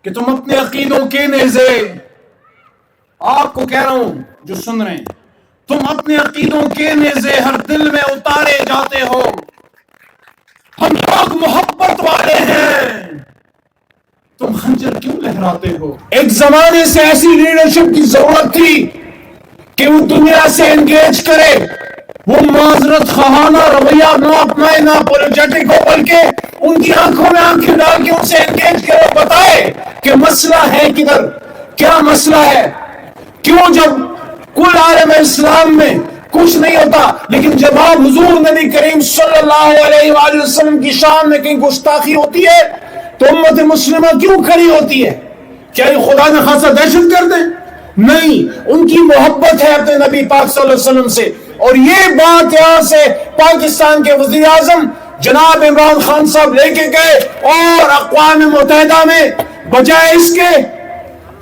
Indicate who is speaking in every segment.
Speaker 1: کہ تم اپنے عقیدوں کے نیزے، آپ کو کہہ رہا ہوں جو سن رہے ہیں، تم اپنے عقیدوں کے نیزے ہر دل میں اتارے جاتے ہو. ہم لوگ محبت والے ہیں، تم خنجر کیوں لہراتے ہو؟ ایک زمانے سے ایسی لیڈرشپ کی ضرورت تھی کہ وہ دنیا سے انگیج کرے، وہ معذرت خواہانہ رویہ نہ اپنائے، نہ اپولوجیٹک ہو، بلکہ ان کی آنکھوں میں آنکھیں ڈال کے ان سے انگیج کرے اور بتائے کہ مسئلہ ہے کدھر، کیا مسئلہ ہے. کیوں جب کل عالم اسلام میں کچھ نہیں ہوتا، لیکن جب آپ حضور نبی کریم صلی اللہ علیہ وآلہ وسلم کی شان میں کہیں گستاخی ہوتی ہے تو امت مسلمہ کیوں کھڑی ہوتی ہے؟ کیا یہ خدا نہ خاصا دہشت گرد ہے؟ نہیں، ان کی محبت ہے اپنے نبی پاک صلی اللہ علیہ وسلم سے. اور یہ بات یہاں سے پاکستان کے وزیر اعظم جناب عمران خان صاحب لے کے گئے اور اقوام متحدہ میں، بجائے اس کے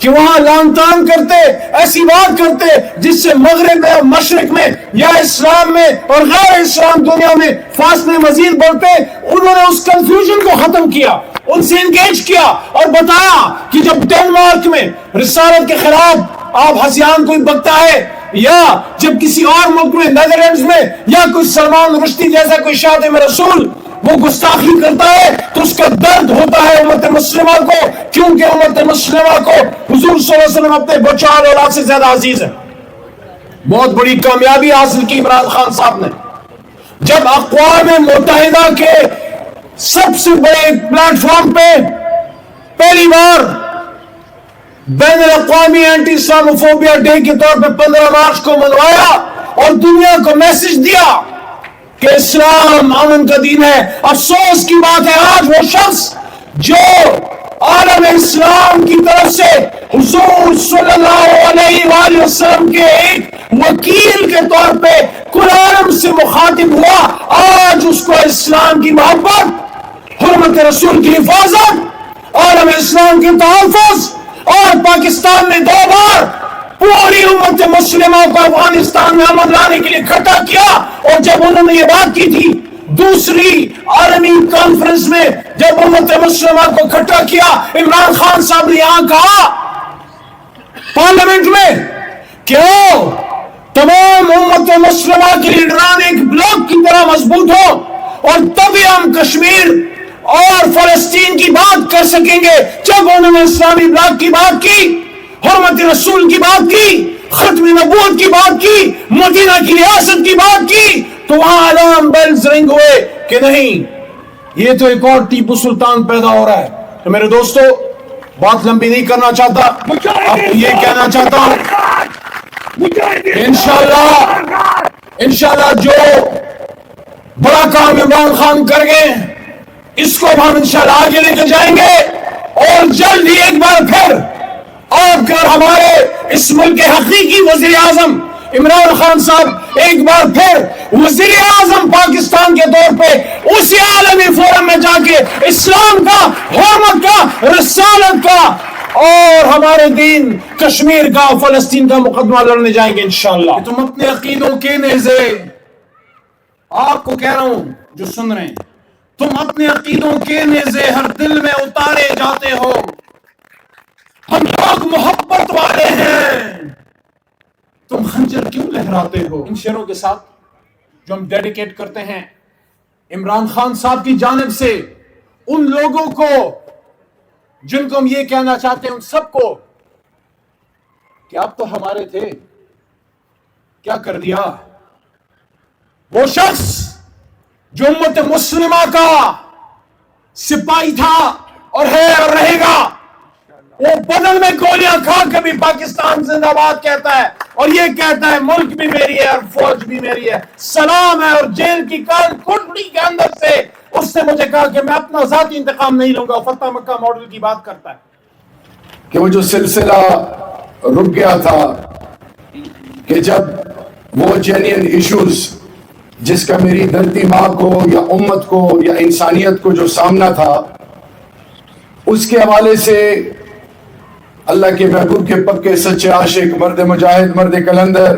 Speaker 1: کہ وہاں لان تان کرتے، ایسی بات کرتے جس سے مغرب میں اور مشرق میں یا اسلام میں اور غیر اسلام دنیا میں فاصلے مزید بڑھتے، انہوں نے اس کنفیوژن کو ختم کیا، ان سے انگیج کیا اور بتایا کہ جب ڈنمارک میں رسالت کے خلاف آپ ہسیان کوئی بکتا ہے، یا جب کسی اور ملک میں نیدرلینڈز میں یا کوئی سلمان رشدی جیسا کوئی خادم رسول وہ گستاخی کرتا ہے تو اس کا درد ہوتا ہے امت مسلمہ کو، کیونکہ امت مسلمہ کو حضور صلی اللہ علیہ وسلم اپنے بچہ اور اولاد سے زیادہ عزیز ہے. بہت بڑی کامیابی حاصل کی عمران خان صاحب نے جب اقوام متحدہ کے سب سے بڑے پلیٹ فارم پہ پہلی بار بین الاقوامی اینٹی اسلاموفوبیا ڈے کے طور پہ 15 مارچ کو منوایا اور دنیا کو میسج دیا کہ اسلام امن کا دین ہے. افسوس کی بات ہے آج وہ شخص جو عالم اسلام کی طرف سے حضور صلی اللہ علیہ وآلہ وسلم کے ایک وکیل کے طور پہ کل عالم سے مخاطب ہوا، آج اس کو اسلام کی محبت، حرمت رسول کی حفاظت، عالم اسلام کے تحفظ، اور پاکستان میں 2 بار پوری امت مسلمہ کو افغانستان میں امن لانے کے لیے اکٹھا کیا. اور جب انہوں نے یہ بات کی تھی دوسری عالمی کانفرنس میں، جب امت مسلمہ کو اکٹھا کیا، عمران خان صاحب نے یہاں کہا پارلیمنٹ میں کہ تمام امت مسلمہ کے لیڈران ایک بلاک کی طرح مضبوط ہو اور تبھی ہم کشمیر اور فلسطین کی بات کر سکیں گے. جب انہوں نے اسلامی بلاک کی بات کی، حرمت رسول کی بات کی، ختم نبوت کی بات کی، مدینہ کی ریاست کی بات کی، تو وہاں الارم بیلز رنگ ہوئے کہ نہیں، یہ تو ایک اور ٹیپو سلطان پیدا ہو رہا ہے. تو میرے دوستو، بات لمبی نہیں کرنا چاہتا، اب یہ کہنا چاہتا ہوں انشاءاللہ جو بڑا کام عمران خان کر گئے اس کو ہم انشاءاللہ آگے لے کے جائیں گے. اور جلد ہی ایک بار پھر آپ کا ہمارے اس ملک کے حقیقی وزیر اعظم عمران خان صاحب ایک بار پھر وزیر اعظم پاکستان کے طور پہ اسی عالمی فورم میں جا کے اسلام کا، حرمت کا، رسالت کا اور ہمارے دین کشمیر کا، فلسطین کا مقدمہ لڑنے جائیں گے انشاءاللہ. تم اپنے عقیدوں کے نیزے، آپ کو کہہ رہا ہوں جو سن رہے ہیں، تم اپنے عقیدوں کے نیزے ہر دل میں اتارے جاتے ہو. ہم لوگ محبت والے ہیں، تم خنجر کیوں لہراتے ہو؟ ان شعروں کے ساتھ جو ہم ڈیڈیکیٹ کرتے ہیں عمران خان صاحب کی جانب سے ان لوگوں کو جن کو ہم یہ کہنا چاہتے ہیں، ان سب کو کہ آپ تو ہمارے تھے، کیا کر دیا؟ وہ شخص جو امت مسلمہ کا سپاہی تھا اور ہے اور رہے گا، وہ بدن میں گولیاں کھا کے بھی پاکستان زندہ باد کہتا ہے اور یہ کہتا ہے ملک بھی میری ہے اور فوج بھی میری ہے، سلام ہے. اور جیل کی کال کھٹڑی کے اندر سے اس نے مجھے کہا کہ میں اپنا ذاتی انتقام نہیں لوں گا. فتح مکہ ماڈل کی بات کرتا ہے
Speaker 2: کہ وہ جو سلسلہ رک گیا تھا کہ جب وہ جینین ایشوز جس کا میری دھرتی ماں کو یا امت کو یا انسانیت کو جو سامنا تھا، اس کے حوالے سے اللہ کے محبوب کے پکے سچے عاشق، مرد مجاہد، مرد کلندر،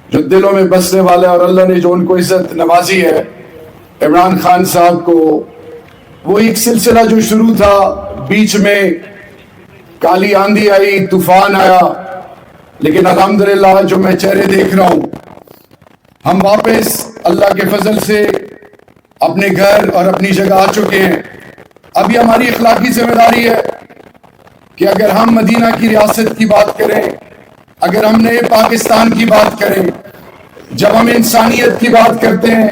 Speaker 2: جو دلوں میں بسنے والے، اور اللہ نے جو ان کو عزت نوازی ہے عمران خان صاحب کو، وہ ایک سلسلہ جو شروع تھا بیچ میں کالی آندھی آئی، طوفان آیا، لیکن الحمدللہ جو میں چہرے دیکھ رہا ہوں، ہم واپس اللہ کے فضل سے اپنے گھر اور اپنی جگہ آ چکے ہیں۔ ابھی ہماری اخلاقی ذمہ داری ہے کہ اگر ہم مدینہ کی ریاست کی بات کریں، اگر ہم نئے پاکستان کی بات کریں، جب ہم انسانیت کی بات کرتے ہیں،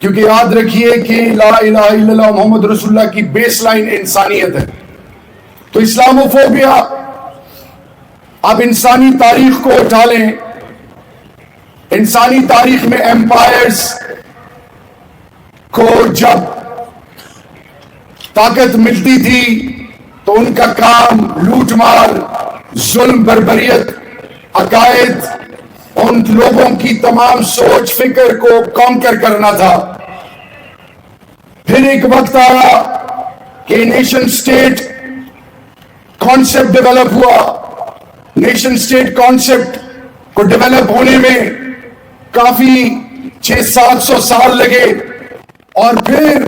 Speaker 2: کیونکہ یاد رکھیے کہ لا الہ الا اللہ محمد رسول اللہ کی بیس لائن انسانیت ہے، تو اسلاموفوبیا، آپ انسانی تاریخ کو اٹھا لیں، انسانی تاریخ میں ایمپائرز کو جب طاقت ملتی تھی تو ان کا کام لوٹ مار، ظلم، بربریت، عقائد، ان لوگوں کی تمام سوچ فکر کو کانکر کرنا تھا۔ پھر ایک وقت آیا کہ نیشن سٹیٹ کانسیپٹ ڈیولپ ہوا، نیشن سٹیٹ کانسیپٹ کو ڈیولپ ہونے میں کافی 600-700 سال لگے، اور پھر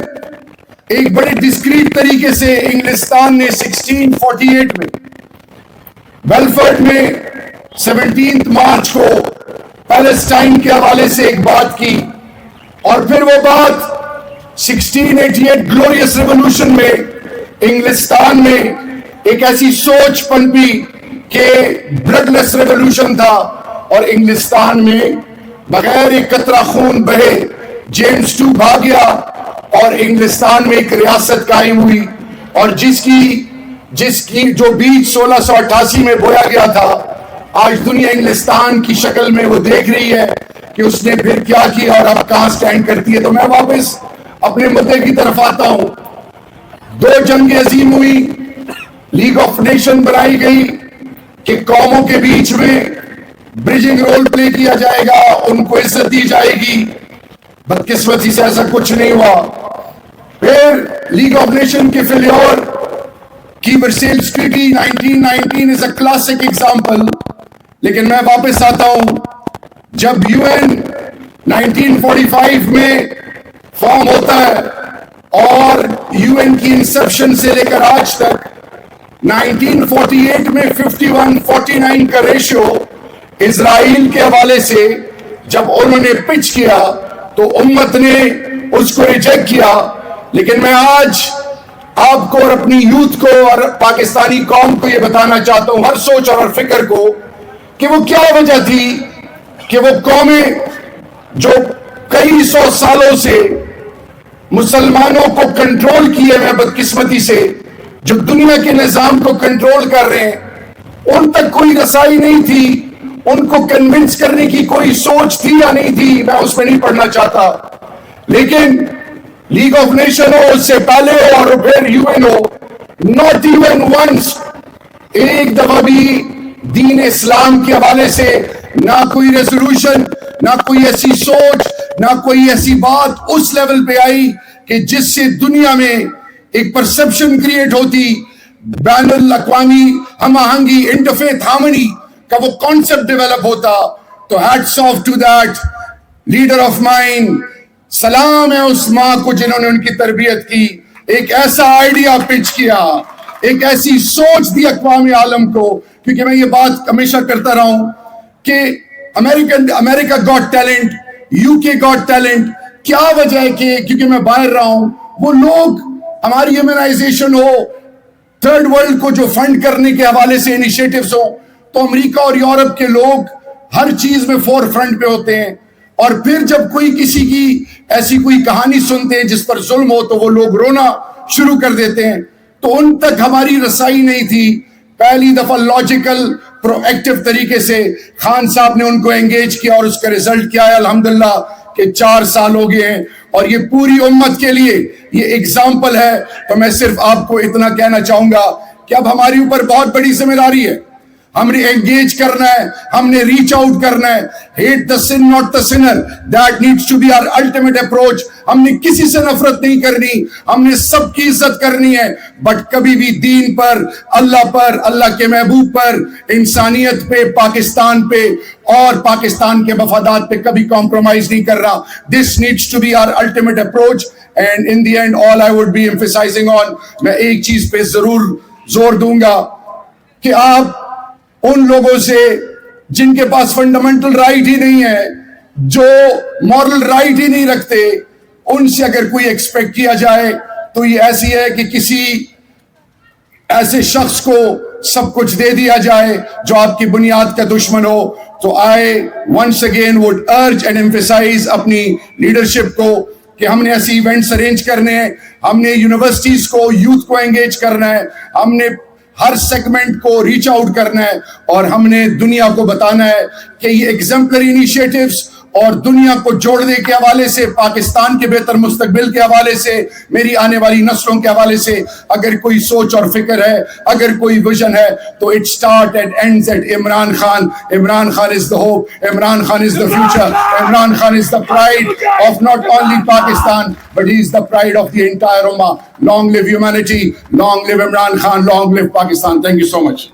Speaker 2: ایک بڑے ڈسکریٹ طریقے سے انگلستان نے 1648 میں بیلفورڈ میں 17 مارچ کو پیلسٹائن کے حوالے سے ایک بات کی، اور پھر وہ بات 1688 گلوریس ریولوشن میں انگلستان میں ایک ایسی سوچ پنپی کہ بلڈ لیس ریولوشن تھا، اور انگلستان میں بغیر ایک قطرہ خون بہے جیمز ٹو بھاگ گیا، اور انگلستان میں ایک ریاست قائم ہوئی، اور جس کی جو بیج 1688 میں بویا گیا تھا، آج دنیا انگلستان کی شکل میں وہ دیکھ رہی ہے کہ اس نے پھر کیا کیا اور اب کہاں سٹینڈ کرتی ہے۔ تو میں واپس اپنے مدعے کی طرف آتا ہوں۔ 2 جنگ عظیم ہوئی، لیگ آف نیشن بنائی گئی کہ قوموں کے بیچ میں برجنگ رول پلے کیا جائے گا، ان کو عزت دی جائے گی۔ بدقسمتی سے ایسا کچھ نہیں ہوا۔ پھر لیگ آف نیشن کے فیلیور کی ورسیلز treaty 1919 is a classic example، لیکن میں واپس آتا ہوں، جب یو این 1945 میں فارم ہوتا ہے اور یو این کی انسپشن سے لے کر آج تک 1948 میں 51-49 کا ریشو اسرائیل کے حوالے سے جب انہوں نے پچ کیا تو امت نے اس کو ریجیکٹ کیا، لیکن میں آج آپ کو اور اپنی یوتھ کو اور پاکستانی قوم کو یہ بتانا چاہتا ہوں، ہر سوچ اور ہر فکر کو، کہ وہ کیا وجہ تھی کہ وہ قومیں جو کئی 100 سالوں سے مسلمانوں کو کنٹرول کیے ہوئے بدقسمتی سے، جو دنیا کے نظام کو کنٹرول کر رہے ہیں، ان تک کوئی رسائی نہیں تھی، ان کو کنونس کرنے کی کوئی سوچ تھی یا نہیں تھی، میں اس میں نہیں پڑھنا چاہتا، لیکن لیگ آف نیشن ہو، اس سے پہلے اور پھر یو این ہو، ناٹ ایون ونس ایک دفعہ بھی دین اسلام کے حوالے سے نہ کوئی ریزولوشن، نہ کوئی ایسی سوچ، نہ کوئی ایسی بات اس لیول پہ آئی کہ جس سے دنیا میں ایک پرسپشن کریٹ ہوتی، بین الاقوامی ہم آہنگی، انٹرفیتھ ہارمنی کا وہ کانسیپٹ ڈیولپ ہوتا۔ تو hats of two that leader of mine, سلام ہے اس ماں کو جنہوں نے ان کی تربیت کی، ایک ایسا آئیڈیا پچ کیا، ایک ایسی سوچ دی اقوام عالم کو۔ کیونکہ میں یہ بات ہمیشہ کرتا رہا ہوں کہ امریکہ گاٹ ٹیلنٹ، یو کے گاٹ ٹیلنٹ، کیا وجہ ہے کہ کیونکہ میں باہر رہا ہوں، وہ لوگ ہماری ہیومنائزیشن ہو، تھرڈ ورلڈ کو جو فنڈ کرنے کے حوالے سے انیشیٹیوز ہوں، تو امریکہ اور یورپ کے لوگ ہر چیز میں فور فرنٹ پہ ہوتے ہیں، اور پھر جب کوئی کسی کی ایسی کوئی کہانی سنتے ہیں جس پر ظلم ہو تو وہ لوگ رونا شروع کر دیتے ہیں۔ تو ان تک ہماری رسائی نہیں تھی۔ پہلی دفعہ لاجیکل پرو ایکٹیو طریقے سے خان صاحب نے ان کو انگیج کیا، اور اس کا رزلٹ کیا ہے الحمدللہ کہ 4 سال ہو گئے ہیں، اور یہ پوری امت کے لیے یہ ایگزامپل ہے۔ تو میں صرف آپ کو اتنا کہنا چاہوں گا کہ اب ہماری اوپر بہت بڑی ذمہ داری ہے، ہم نے انگیج کرنا ہے، ہم نے ریچ آؤٹ کرنا ہے۔ Hate the sin not the sinner, that needs to be our ultimate approach. ہم نے کسی سے نفرت نہیں کرنی، ہم نے سب کی عزت کرنی ہے، بٹ کبھی بھی دین پر، اللہ کے محبوب پر، انسانیت پہ، پاکستان پہ اور پاکستان کے مفادات پہ کبھی کمپرومائز نہیں کر رہا۔ This needs to be our ultimate approach, and in the end all I would be emphasising on, میں ایک چیز پہ ضرور زور دوں گا کہ آپ ان لوگوں سے جن کے پاس فنڈامنٹل رائٹ ہی نہیں ہے, جو مورل رائٹ ہی نہیں رکھتے, ان سے اگر کوئی ایکسپیکٹ کیا جائے تو یہ ایسی ہے کہ کسی ایسے شخص کو سب کچھ دے دیا جائے جو آپ کی بنیاد کا دشمن ہو. تو I once again would urge and emphasize اپنی لیڈرشپ کو کہ ہم نے ایسی ایونٹس ارینج کرنے ہیں, ہم نے یونیورسٹیز کو, یوتھ کو انگیج کرنا ہے, ہم نے ہر سیگمنٹ کو ریچ آؤٹ کرنا ہے, اور ہم نے دنیا کو بتانا ہے کہ یہ ایگزمپلری انیشیٹوز اور دنیا کو جوڑنے کے حوالے سے, پاکستان کے بہتر مستقبل کے حوالے سے, میری آنے والی نسلوں کے حوالے سے اگر کوئی سوچ اور فکر ہے, اگر کوئی ویژن ہے, تو it start and ends at Imran Khan. Imran Khan is the hope, Imran Khan is the future, Imran Khan is the pride of not only Pakistan but he is the pride of the entire Ummah. Long live humanity, long live Imran Khan, long live Pakistan. Thank you so much.